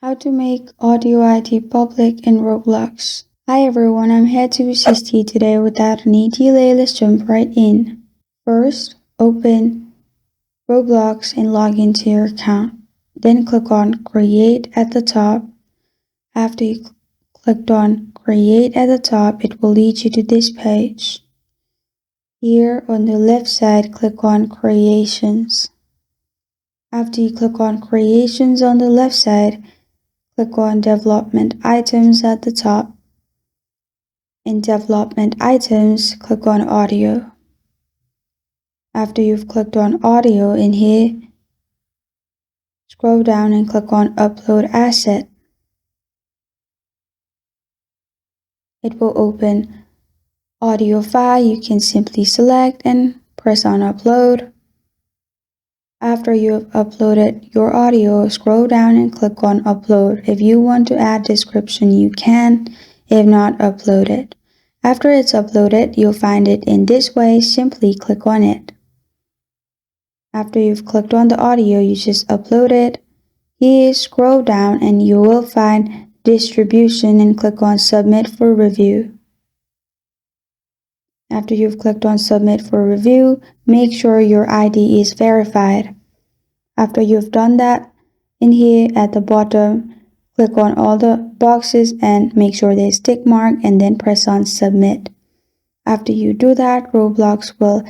How to make audio ID public in Roblox. Hi everyone, I'm here to assist you today. Without any delay, let's jump right in. First, open Roblox and log into your account. Then click on Create at the top. After you clicked on Create at the top, it will lead you to this page. Here on the left side, click on Creations. After you click on Creations on the left side, click on Development Items at the top. In Development Items, click on Audio. After you've clicked on Audio in here, scroll down and click on Upload Asset. It will open audio file. You can simply select and press on Upload. After you have uploaded your audio, scroll down and click on Upload. If you want to add description, you can. If not, upload it. After it's uploaded, you'll find it in this way. Simply click on it. After you've clicked on the audio, you just upload it. Here, scroll down and you will find Distribution and click on Submit for Review. After you've clicked on Submit for Review, make sure your ID is verified. After you've done that, in here at the bottom, click on all the boxes and make sure there's tick mark and then press on Submit. After you do that, Roblox will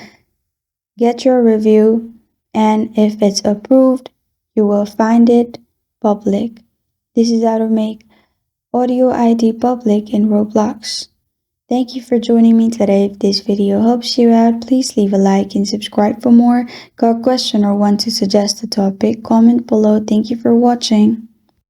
get your review, and if it's approved, you will find it public. This is how to make audio ID public in Roblox. Thank you for joining me today. If this video helps you out, please leave a like and subscribe for more. Got a question or want to suggest a topic? Comment below. Thank you for watching.